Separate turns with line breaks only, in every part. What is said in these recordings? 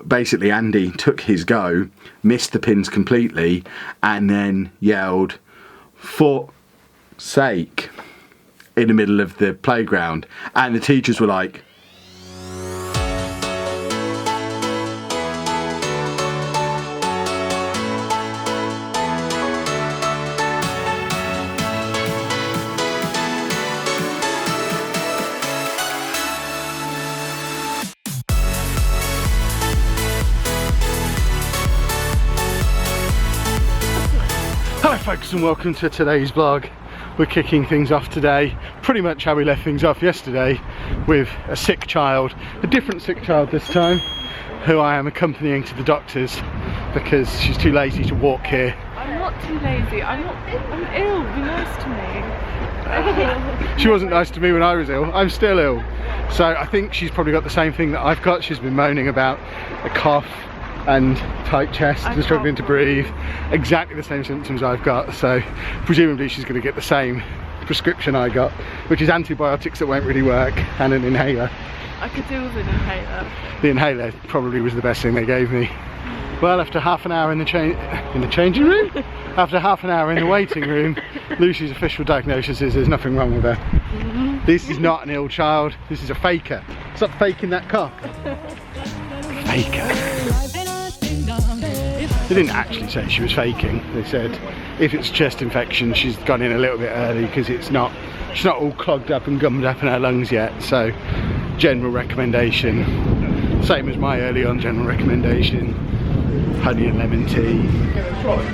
Basically, Andy took his go, missed the pins completely, and then yelled, "For sake," in the middle of the playground. And the teachers were like, hello folks and welcome to today's vlog. We're kicking things off today, pretty much how we left things off yesterday, with a sick child, a different sick child this time, who I am accompanying to the doctors because she's too lazy to walk here.
I'm not too lazy, I'm ill, be nice to me.
She wasn't nice to me when I was ill, I'm still ill. So I think she's probably got the same thing that I've got. She's been moaning about a cough and tight chest and struggling to breathe, exactly the same symptoms I've got, so presumably she's going to get the same prescription I got, which is antibiotics that won't really work and an inhaler.
I could do with an inhaler.
The inhaler probably was the best thing they gave me. Well, after half an hour in the changing room, after half an hour in the waiting room, Lucy's official diagnosis is there's nothing wrong with her. This is not an ill child, this is a faker. Stop faking that cough. Faker. They didn't actually say she was faking. They said if it's a chest infection, she's gone in a little bit early because she's not all clogged up and gummed up in her lungs yet. So general recommendation, same as my early on general recommendation, honey and lemon tea,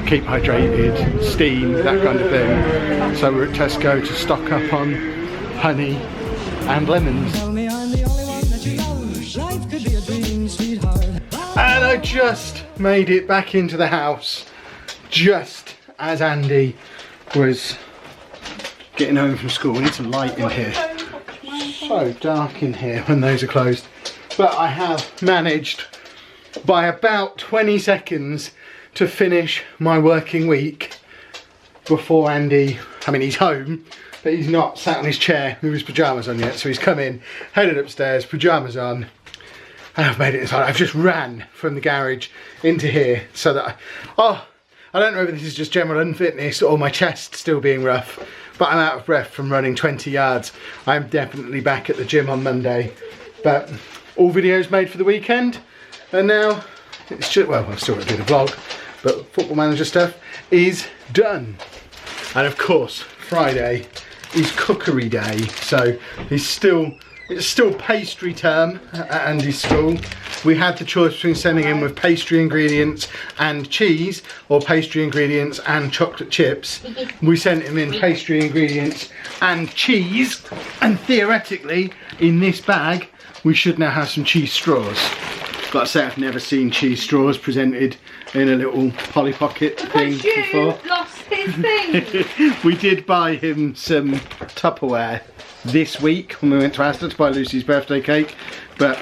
keep hydrated, steam, that kind of thing. So we're at Tesco to stock up on honey and lemons. And I just made it back into the house just as Andy was getting home from school. We need some light in here. So dark in here when those are closed. But I have managed by about 20 seconds to finish my working week before Andy, I mean he's home, but he's not sat on his chair with his pyjamas on yet. So he's come in, headed upstairs, pyjamas on, and I've made it inside. I've just ran from the garage into here so that I don't know whether this is just general unfitness or my chest still being rough, but I'm out of breath from running 20 yards. I'm definitely back at the gym on Monday, but all videos made for the weekend, and now it's just, well, I've still got to do the vlog, but Football Manager stuff is done. And of course, Friday is cookery day, so it's still pastry term at Andy's school. We had the choice between sending him with pastry ingredients and cheese, or pastry ingredients and chocolate chips. We sent him in pastry ingredients and cheese, and theoretically in this bag we should now have some cheese straws. Got to say, I've never seen cheese straws presented in a little Polly Pocket thing before.
Lost his thing.
We did buy him some Tupperware this week when we went to Asda to buy Lucy's birthday cake, but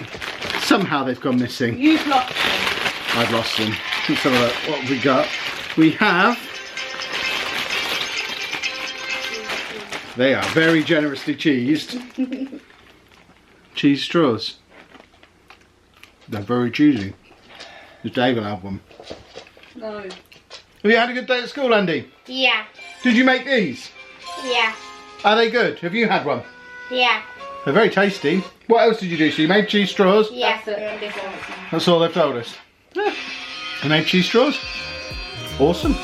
somehow they've gone missing.
You've lost them.
I've lost them. Let's have a look. What have we got? We have, they are very generously cheesed, cheese straws. They're very cheesy. Does Dave will have one?
No.
Have you had a good day at school, Andy?
Yeah.
Did you make these?
Yeah.
Are they good? Have you had one?
Yeah.
They're very tasty. What else did you do? So you made cheese straws?
Yeah.
That's all they've told us. Yeah. You made cheese straws? Awesome.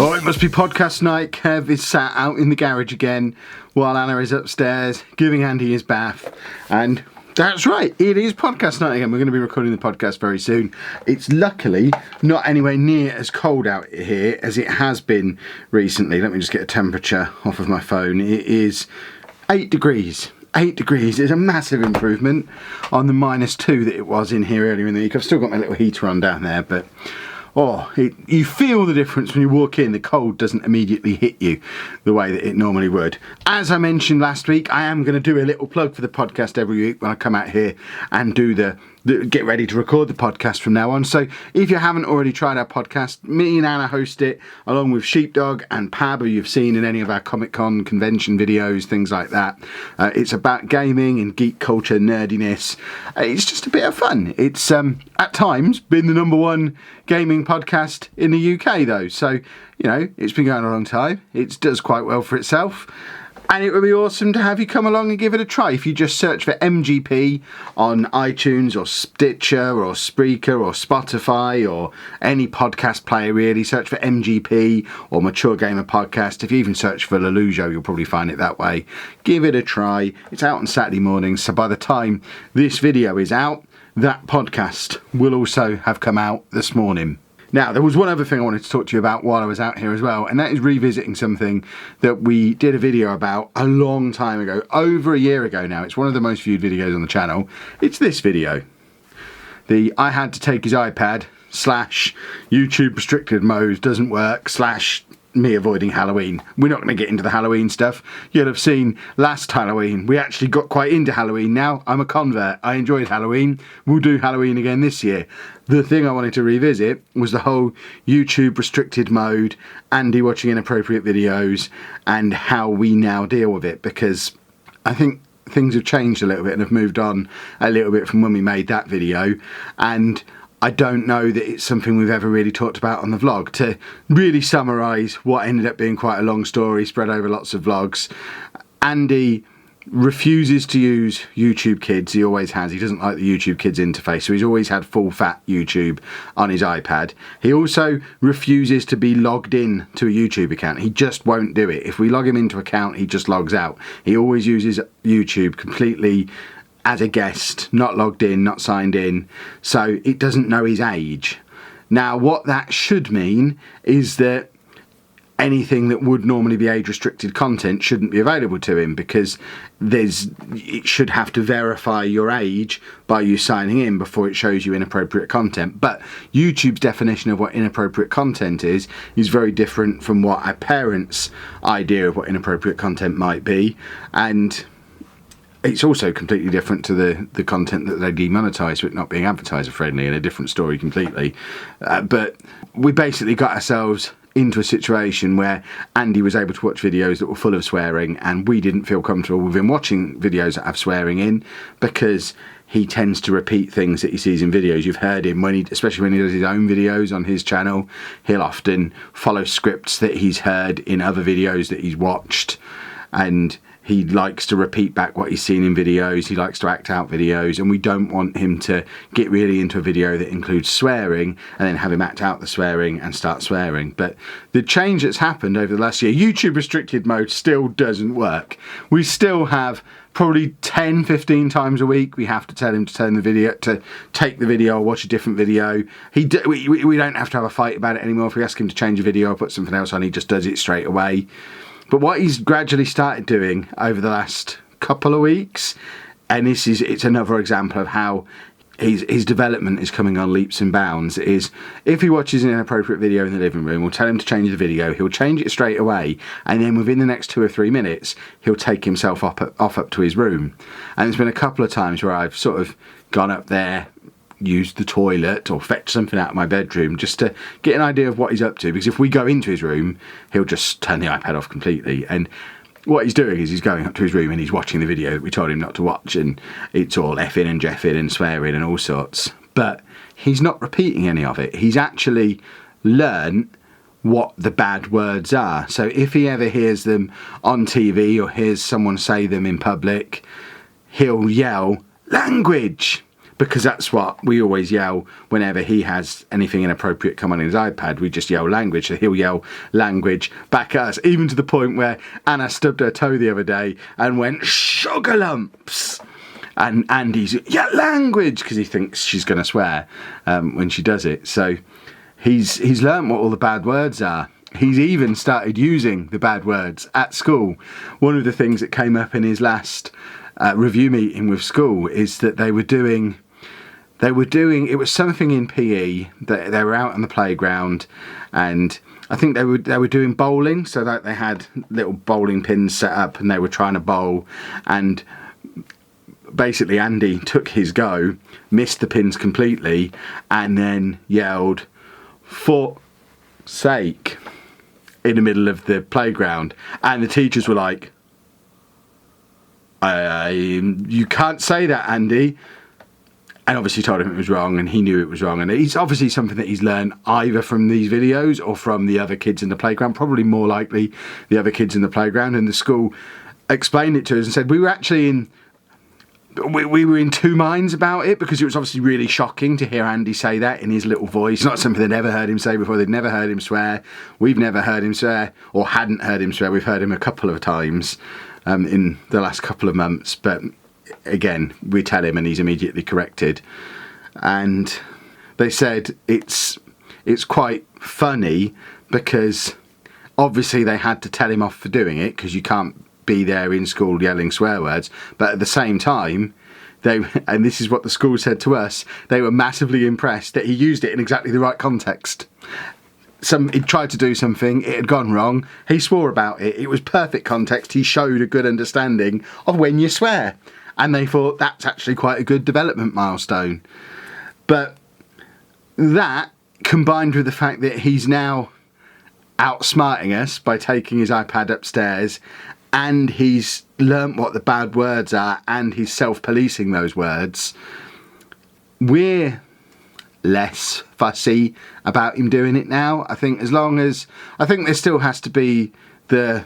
Oh, it must be podcast night. Kev is sat out in the garage again while Anna is upstairs giving Andy his bath. And that's right, it is podcast night again. We're going to be recording the podcast very soon. It's luckily not anywhere near as cold out here as it has been recently. Let me just get a temperature off of my phone. It is 8 degrees. 8 degrees is a massive improvement on the -2 that it was in here earlier in the week. I've still got my little heater on down there, but you feel the difference when you walk in. The cold doesn't immediately hit you the way that it normally would. As I mentioned last week, I am going to do a little plug for the podcast every week when I come out here and do the get ready to record the podcast from now on. So if you haven't already tried our podcast, me and Anna host it along with Sheepdog and Pab, who you've seen in any of our Comic-Con convention videos, things like that. It's about gaming and geek culture nerdiness. It's just a bit of fun. It's at times been the #1 gaming podcast in the UK though. So, you know, it's been going a long time. It does quite well for itself. And it would be awesome to have you come along and give it a try. If you just search for MGP on iTunes or Stitcher or Spreaker or Spotify or any podcast player really, search for MGP or Mature Gamer Podcast. If you even search for lollujo, you'll probably find it that way. Give it a try. It's out on Saturday mornings, so by the time this video is out, that podcast will also have come out this morning. Now, there was one other thing I wanted to talk to you about while I was out here as well, and that is revisiting something that we did a video about a long time ago, over a year ago now. It's one of the most viewed videos on the channel. It's this video. The I had to take his iPad / YouTube restricted mode doesn't work / me avoiding Halloween. We're not going to get into the Halloween stuff. You'll have seen last Halloween we actually got quite into Halloween now. I'm a convert. I enjoyed Halloween. We'll do Halloween again this year. The thing I wanted to revisit was the whole YouTube restricted mode, Andy watching inappropriate videos, and how we now deal with it, because I think things have changed a little bit and have moved on a little bit from when we made that video, and I don't know that it's something we've ever really talked about on the vlog. To really summarise what ended up being quite a long story spread over lots of vlogs, Andy refuses to use YouTube Kids. He always has. He doesn't like the YouTube Kids interface, so he's always had full fat YouTube on his iPad. He also refuses to be logged in to a YouTube account. He just won't do it. If we log him into an account, he just logs out. He always uses YouTube completely as a guest, not logged in, not signed in, so it doesn't know his age. Now, what that should mean is that anything that would normally be age-restricted content shouldn't be available to him, because it should have to verify your age by you signing in before it shows you inappropriate content. But YouTube's definition of what inappropriate content is very different from what our parents' idea of what inappropriate content might be, and it's also completely different to the content that they demonetise for it not being advertiser friendly, and a different story completely. But we basically got ourselves into a situation where Andy was able to watch videos that were full of swearing, and we didn't feel comfortable with him watching videos that have swearing in, because he tends to repeat things that he sees in videos. You've heard him, especially when he does his own videos on his channel, he'll often follow scripts that he's heard in other videos that he's watched, and he likes to repeat back what he's seen in videos. He likes to act out videos, and we don't want him to get really into a video that includes swearing and then have him act out the swearing and start swearing. But the change that's happened over the last year, YouTube restricted mode still doesn't work. We still have probably 10-15 times a week we have to tell him to turn the video, to take the video or watch a different video. We don't have to have a fight about it anymore. If we ask him to change a video or put something else on, he just does it straight away. But what he's gradually started doing over the last couple of weeks, and it's another example of how his development is coming on leaps and bounds, is if he watches an inappropriate video in the living room, we'll tell him to change the video, he'll change it straight away, and then within the next 2 or 3 minutes, he'll take himself off up to his room. And there's been a couple of times where I've sort of gone up there, used the toilet or fetched something out of my bedroom just to get an idea of what he's up to, because if we go into his room, he'll just turn the iPad off completely. And what he's doing is he's going up to his room and he's watching the video that we told him not to watch, and it's all effing and jeffing and swearing and all sorts, but he's not repeating any of it. He's actually learned what the bad words are, so if he ever hears them on TV or hears someone say them in public, he'll yell language, because that's what we always yell whenever he has anything inappropriate come on his iPad. We just yell language, so he'll yell language back at us, even to the point where Anna stubbed her toe the other day and went, "Sugar lumps!" And Andy's, "Yeah, language," because he thinks she's going to swear when she does it. So he's learned what all the bad words are. He's even started using the bad words at school. One of the things that came up in his last review meeting with school is that they were doing, it was something in PE, that they were out on the playground, and I think they were doing bowling, so that they had little bowling pins set up and they were trying to bowl, and basically Andy took his go, missed the pins completely, and then yelled, "For sake," in the middle of the playground. And the teachers were like, "You can't say that, Andy." And obviously told him it was wrong, and he knew it was wrong. And it's obviously something that he's learned either from these videos or from the other kids in the playground, probably more likely the other kids in the playground. And the school explained it to us and said we were actually we were in two minds about it, because it was obviously really shocking to hear Andy say that in his little voice. Not something they'd ever heard him say before. They'd never heard him swear. We've never heard him swear, or hadn't heard him swear. We've heard him a couple of times in the last couple of months, but again, we tell him and he's immediately corrected. And they said it's quite funny because obviously they had to tell him off for doing it, because you can't be there in school yelling swear words, but at the same time and this is what the school said to us, they were massively impressed that he used it in exactly the right context. He tried to do something, it had gone wrong, he swore about it, it was perfect context, he showed a good understanding of when you swear, and they thought that's actually quite a good development milestone. But that, combined with the fact that he's now outsmarting us by taking his iPad upstairs, and he's learnt what the bad words are, and he's self-policing those words, we're less fussy about him doing it now. I think there still has to be the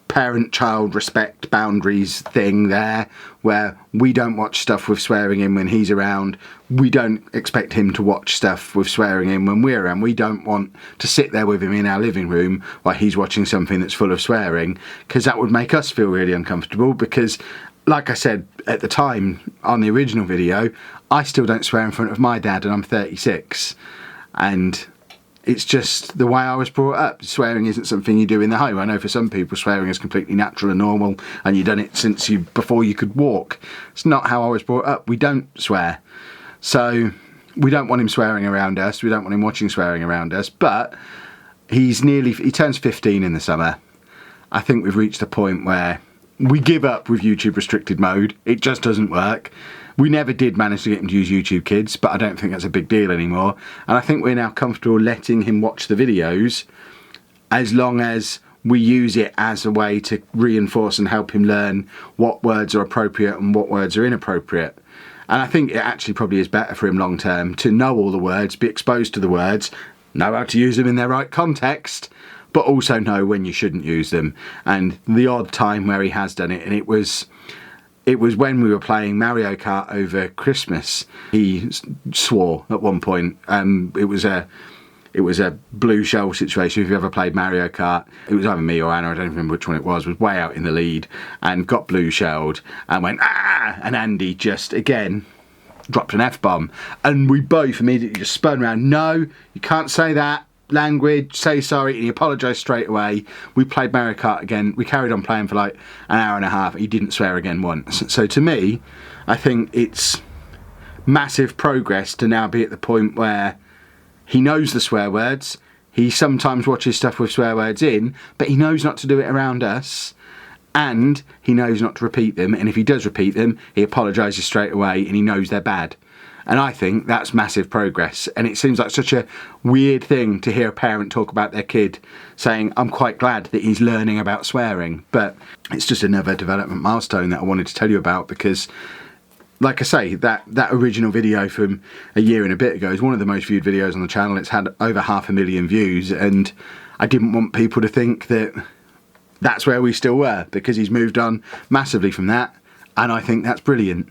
parent-child respect boundaries thing there, where we don't watch stuff with swearing in when he's around. We don't expect him to watch stuff with swearing in when we're around. We don't want to sit there with him in our living room while he's watching something that's full of swearing, because that would make us feel really uncomfortable. Because, like I said at the time on the original video, I still don't swear in front of my dad, and I'm 36, and it's just the way I was brought up. Swearing isn't something you do in the home. I know for some people swearing is completely natural and normal, and you've done it before you could walk. It's not how I was brought up. We don't swear. So we don't want him swearing around us. We don't want him watching swearing around us. But he turns 15 in the summer. I think we've reached a point where we give up with YouTube restricted mode. It just doesn't work. We never did manage to get him to use YouTube Kids, but I don't think that's a big deal anymore. And I think we're now comfortable letting him watch the videos, as long as we use it as a way to reinforce and help him learn what words are appropriate and what words are inappropriate. And I think it actually probably is better for him long term to know all the words, be exposed to the words, know how to use them in their right context, but also know when you shouldn't use them. And the odd time where he has done it, and it was when we were playing Mario Kart over Christmas, he swore at one point. It was a blue shell situation. If you ever played Mario Kart, it was either me or Anna, I don't remember which one it was way out in the lead, and got blue shelled and went, "Ah!" And Andy just, again, dropped an F-bomb. And we both immediately just spun around. "No, you can't say that. Language, say sorry," and he apologised straight away. We played Mario Kart again. We carried on playing for like an hour and a half. He didn't swear again once. So to me, I think it's massive progress to now be at the point where he knows the swear words. He sometimes watches stuff with swear words in, but he knows not to do it around us, and he knows not to repeat them. And if he does repeat them, he apologises straight away, and he knows they're bad. And I think that's massive progress. And it seems like such a weird thing to hear a parent talk about their kid saying, "I'm quite glad that he's learning about swearing." But it's just another development milestone that I wanted to tell you about, because, like I say, that original video from a year and a bit ago is one of the most viewed videos on the channel. It's had over 500,000 views, and I didn't want people to think that that's where we still were, because he's moved on massively from that, and I think that's brilliant.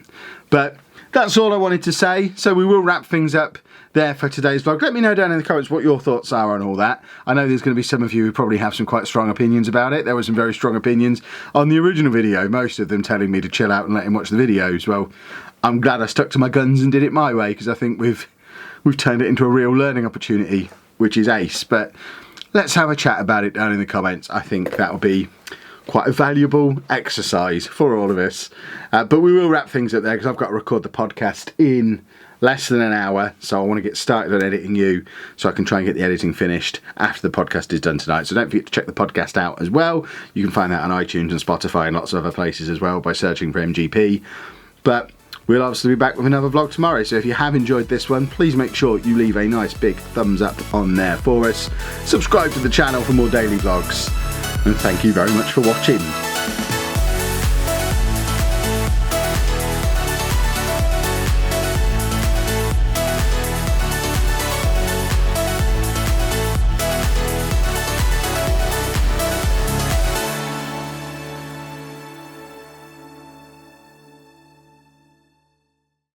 But that's all I wanted to say, so we will wrap things up there for today's vlog. Let me know down in the comments what your thoughts are on all that. I know there's going to be some of you who probably have some quite strong opinions about it. There were some very strong opinions on the original video, most of them telling me to chill out and let him watch the videos. Well, I'm glad I stuck to my guns and did it my way, because I think we've turned it into a real learning opportunity, which is ace. But let's have a chat about it down in the comments. I think that'll be quite a valuable exercise for all of us. But we will wrap things up there, because I've got to record the podcast in less than an hour, so I want to get started on editing you so I can try and get the editing finished after the podcast is done tonight. So don't forget to check the podcast out as well. You can find that on iTunes and Spotify and lots of other places as well by searching for MGP. But We'll obviously be back with another vlog tomorrow, so if you have enjoyed this one, please make sure you leave a nice big thumbs up on there for us. Subscribe to the channel for more daily vlogs, and thank you very much for watching.